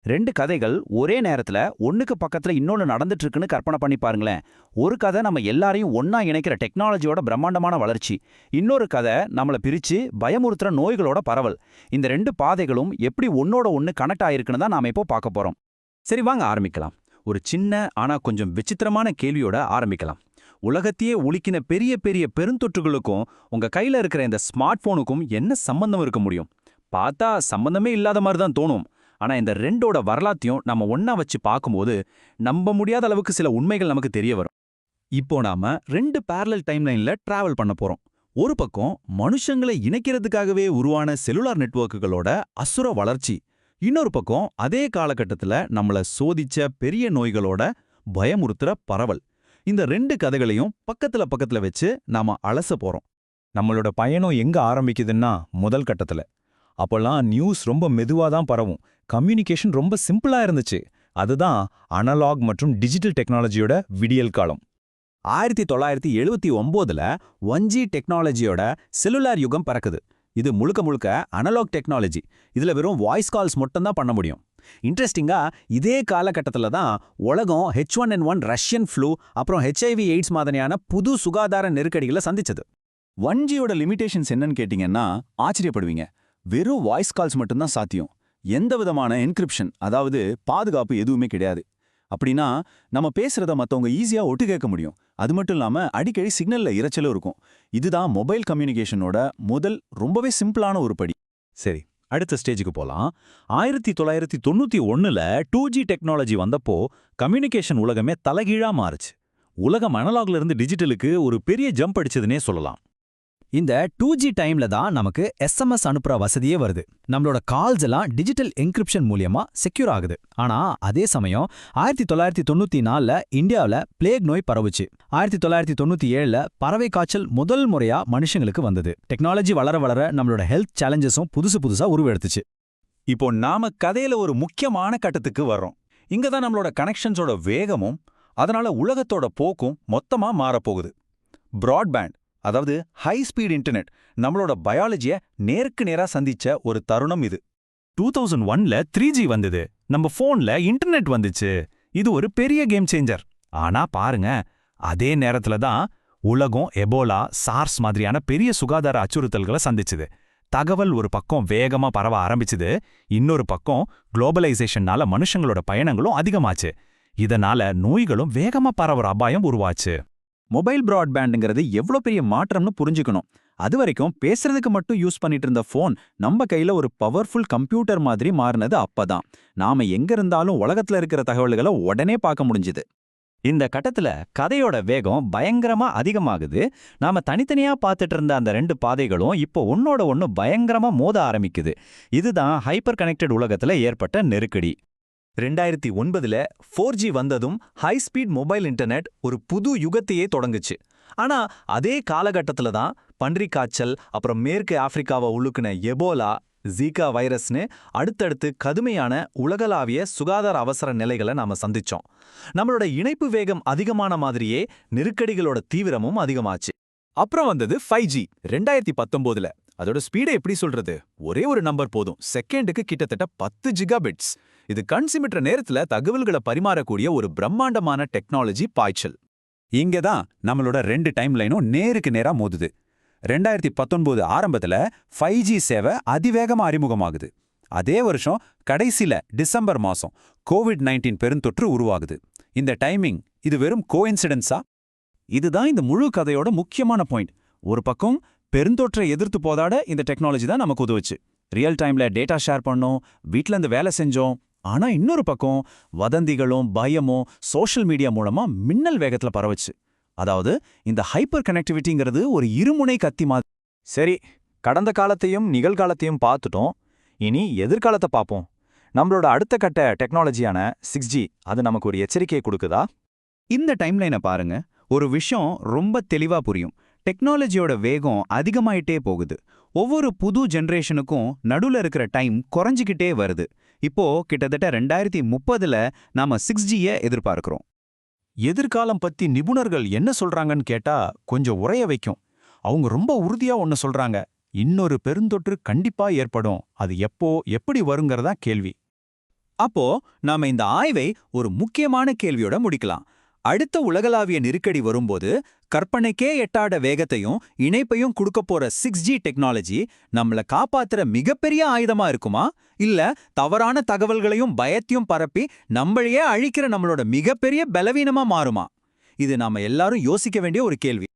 2 கதைகள் ஒரே நேரத்துல ஒண்ணுக்கு பக்கத்துல இன்னொன்னு நடந்துட்டு இருக்குன்னு கற்பனை பண்ணி பாருங்களேன். ஒரு கதை நம்ம எல்லாரையும் ஒண்ணா இணைக்கிற டெக்னாலஜியோட பிரம்மாண்டமான வளர்ச்சி. இன்னொரு கதை நம்மள பிரிச்சு பயமுறுத்துற நோய்களோட பரவல். இந்த 2 பாதைகளும் எப்படி ஒன்னோட ஒண்ணு கனெக்ட் ஆயிருக்குன்னு தான் நாம இப்போ பார்க்க போறோம். சரி, வாங்க ஆரம்பிக்கலாம். ஒரு சின்ன ஆனா கொஞ்சம் விசித்திரமான கேள்வியோட ஆரம்பிக்கலாம். உலகத்தையே உலுக்கின பெரிய பெரிய பெருந்தொற்றுகளுக்கும் உங்க கையில இருக்கிற இந்த ஸ்மார்ட் போனுக்கும் என்ன சம்பந்தம் இருக்க முடியும்? பார்த்தா சம்பந்தமே இல்லாத மாதிரி தான் தோணும். ஆனா இந்த ரெண்டோட வரலாற்றையும் நம்ம ஒண்ணா வச்சு பார்க்கும்போது நம்ப முடியாத அளவுக்கு சில உண்மைகள் நமக்கு தெரிய வரும். இப்போ நாம 2 பேரலல் டைம்லைன்ல டிராவல் பண்ண போறோம். ஒரு பக்கம் மனுஷங்களை இணைக்கிறதுக்காகவே உருவான செல்லுலார் நெட்வொர்க்குகளோட அசுர வளர்ச்சி. இன்னொரு பக்கம் அதே காலகட்டத்துல நம்மள சோதிச்ச பெரிய நோய்களோட பயமுறுத்துற பரவல். இந்த 2 கதைகளையும் பக்கத்துல பக்கத்துல வச்சு நாம அலச போறோம். நம்மளோட பயணம் எங்க ஆரம்பிக்குதுன்னா முதல் கட்டத்துல. அப்போல்லாம் நியூஸ் ரொம்ப மெதுவா தான் பரவும். கம்யூனிகேஷன் ரொம்ப சிம்பிளா இருந்துச்சு. அதுதான் அனலாக் மற்றும் டிஜிட்டல் டெக்னாலஜியோட விடியல் காலம். 1979ல 1G டெக்னாலஜியோட செல்லுலார் யுகம் பிறக்குது. இது முழுக்க முழுக்க அனலாக் டெக்னாலஜி. இதுல வெறும் வாய்ஸ் கால்ஸ் மட்டும் தான் பண்ண முடியும். இன்ட்ரெஸ்டிங்கா இதே காலகட்டத்தில் தான் உலகம் H1N1 ரஷ்யன் ஃப்ளூ அப்புறம் HIV எய்ட்ஸ் மாதிரியான புது சுகாதார நெருக்கடிகளை சந்திச்சது. 1Gயோட லிமிடேஷன்ஸ் என்னன்னு கேட்டிங்கன்னா ஆச்சரியப்படுவீங்க. வெறும் வாய்ஸ் கால்ஸ் மட்டும்தான் சாத்தியம். எந்த விதமான என்கிரிப்ஷன், அதாவது பாதுகாப்பு எதுவுமே கிடையாது. அப்படின்னா நம்ம பேசுறத மற்றவங்க ஈஸியா ஒட்டு கேட்க முடியும். அது மட்டும் இல்லாம அடிக்கடி சிக்னல்ல இரைச்சலும் இருக்கும். இதுதான் மொபைல் கம்யூனிகேஷனோட முதல் ரொம்பவே சிம்பிளான ஒரு படி. சரி, அடுத்த ஸ்டேஜுக்கு போலாம். 1991ல 2G டெக்னாலஜி வந்தப்போ கம்யூனிகேஷன் உலகமே தலைகீழா மாறுச்சு. உலகம் அனலாக்ல இருந்து டிஜிட்டலுக்கு ஒரு பெரிய ஜம்ப் அடிச்சதுன்னே சொல்லலாம். இந்த 2G டைம்ல தான் நமக்கு SMS அனுப்புற வசதியே வருது. நம்மளோட கால்ஸ் எல்லாம் டிஜிட்டல் என்கிரிப்ஷன் மூலியமா செக்யூர் ஆகுது. ஆனா அதே சமயம் 1994ல இந்தியாவில் பிளேக் நோய் பரவுச்சு. 1997ல பறவை காய்ச்சல் முதல் முறையா மனுஷங்களுக்கு வந்தது. டெக்னாலஜி வளர வளர நம்மளோட ஹெல்த் சேலஞ்சஸும் புதுசா உருவெடுத்துச்சு. இப்போ நாம கதையில ஒரு முக்கியமான கட்டத்துக்கு வர்றோம். இங்க தான் நம்மளோட கனெக்ஷன்ஸோட வேகமும் அதனால உலகத்தோட போக்கும் மொத்தமா மாறப்போகுது. பிராட்பேண்ட், அதாவது ஹை ஸ்பீட் இன்டர்நெட், நம்மளோட பயாலஜிய நேருக்கு நேரா சந்திச்ச ஒரு தருணம் இது. 2001ல 3G வந்தது. நம்ம போன்ல இன்டர்நெட் வந்துச்சு. இது ஒரு பெரிய கேம் சேஞ்சர். ஆனா பாருங்க, அதே நேரத்துல தான் உலகம் எபோலா, சார்ஸ் மாதிரியான பெரிய சுகாதார அச்சுறுத்தல்களை சந்திச்சுது. தகவல் ஒரு பக்கம் வேகமா பரவ ஆரம்பிச்சுது. இன்னொரு பக்கம் குளோபலைசேஷன்னால மனுஷங்களோட பயணங்களும் அதிகமாச்சு. இதனால நோய்களும் வேகமா பரவுற அபாயம் உருவாச்சு. மொபைல் பிராட்பேண்டுங்கிறது எவ்வளோ பெரிய மாற்றம்னு புரிஞ்சுக்கணும். அது வரைக்கும் பேசுறதுக்கு மட்டும் யூஸ் பண்ணிட்டு இருந்த ஃபோன் நம்ம கையில ஒரு பவர்ஃபுல் கம்ப்யூட்டர் மாதிரி மாறினது அப்பதான். நாம எங்க இருந்தாலும் உலகத்துல இருக்கிற தகவல்களை உடனே பார்க்க முடிஞ்சுது. இந்த கட்டத்துல கதையோட வேகம் பயங்கரமா அதிகமாகுது. நாம தனித்தனியா பார்த்துட்டு இருந்த அந்த 2 பாதைகளும் இப்போ ஒன்னோட ஒன்னு பயங்கரமா மோத ஆரம்பிக்குது. இதுதான் ஹைப்பர் கனெக்டட் உலகத்துல ஏற்பட்ட நெருக்கடி. 2009ல 4G வந்ததும் ஹை ஸ்பீட் மொபைல் இன்டர்நெட் ஒரு புது யுகத்தையே தொடங்குச்சு. ஆனா அதே காலகட்டத்துல தான் பன்றிக் காய்ச்சல், அப்புறம் மேற்கு ஆப்பிரிக்காவை உழுக்குன எபோலா, ஜீகா வைரஸ்னு அடுத்தடுத்து கடுமையான உலகளாவிய சுகாதார அவசர நிலைகளை நாம சந்திச்சோம். நம்மளோட இணைப்பு வேகம் அதிகமான மாதிரியே நெருக்கடிகளோட தீவிரமும் அதிகமாச்சு. அப்புறம் வந்தது 5G 2019ல. அதோட ஸ்பீடை எப்படி சொல்றது? ஒரே ஒரு நம்பர் போதும். செகண்டுக்கு கிட்டத்தட்ட 10 ஜிகாபிட்ஸ். இது கண் சிமிட்டுற நேரத்துல தகவல்களை பரிமாறக்கூடிய ஒரு பிரம்மாண்டமான டெக்னாலஜி பாய்ச்சல். இங்க தான் நம்மளோட 2 டைம்லைனும் நேருக்கு நேரா மோதுது. 2019 ஆரம்பத்துல 5G சேவை அதிவேகமா அறிமுகமாகுது. அதே வருஷம் கடைசில டிசம்பர் மாசம் COVID-19 பெருந்தொற்று உருவாகுது. இந்த டைமிங் இது வெறும் கோஇன்சிடென்ஸா? இதுதான் இந்த முழு கதையோட முக்கியமான பாயிண்ட். ஒரு பக்கம் பெருந்தொற்றை எதிர்த்து போதாட இந்த டெக்னாலஜி தான் நமக்கு உதவுச்சு. ரியல் டைம்ல டேட்டா ஷேர் பண்ணோம், வீட்ல இருந்து வேலை செஞ்சோம். ஆனா இன்னொரு பக்கம் வதந்திகளும் பயமும் சோஷியல் மீடியா மூலமா மின்னல் வேகத்துல பரவச்சு. அதாவது இந்த ஹைப்பர் கனெக்டிவிட்டிங்கிறது ஒரு இருமுனை கத்தி மாதிரி. சரி, கடந்த காலத்தையும் நிகழ்காலத்தையும் பார்த்துட்டோம். இனி எதிர்காலத்தை பார்ப்போம். நம்மளோட அடுத்த கட்ட டெக்னாலஜியான 6G அது நமக்கு ஒரு எச்சரிக்கையை கொடுக்குதா? இந்த டைம்லைனை பாருங்க. ஒரு விஷயம் ரொம்ப தெளிவா புரியும். டெக்னாலஜியோட வேகம் அதிகமாயிட்டே போகுது. ஒவ்வொரு புது ஜெனரேஷனுக்கும் நடுவுல இருக்கிற டைம் குறைஞ்சிக்கிட்டே வருது. இப்போ கிட்டத்தட்ட 2030ல நாம 6Gயை எதிர்பார்க்கிறோம். எதிர்காலம் பத்தி நிபுணர்கள் என்ன சொல்றாங்கன்னு கேட்டா கொஞ்சம் உறைய வைக்கும். அவங்க ரொம்ப உறுதியா ஒன்னு சொல்றாங்க. இன்னொரு பெருந்தொற்று கண்டிப்பா ஏற்படும். அது எப்போ எப்படி வருங்கிறதா கேள்வி. அப்போ நாம இந்த ஆய்வை ஒரு முக்கியமான கேள்வியோட முடிக்கலாம். அடுத்த உலகளாவிய நெருக்கடி வரும்போது கற்பனைக்கே எட்டாத வேகத்தையும் இணைப்பையும் கொடுக்க போற 6G டெக்னாலஜி நம்மள காப்பாத்துற மிகப்பெரிய ஆயுதமா இருக்குமா? இல்ல தவறான தகவல்களையும் பயத்தையும் பரப்பி நம்மளையே அழிக்கிற நம்மளோட மிகப்பெரிய பலவீனமா மாறுமா? இது நாம எல்லாரும் யோசிக்க வேண்டிய ஒரு கேள்வி.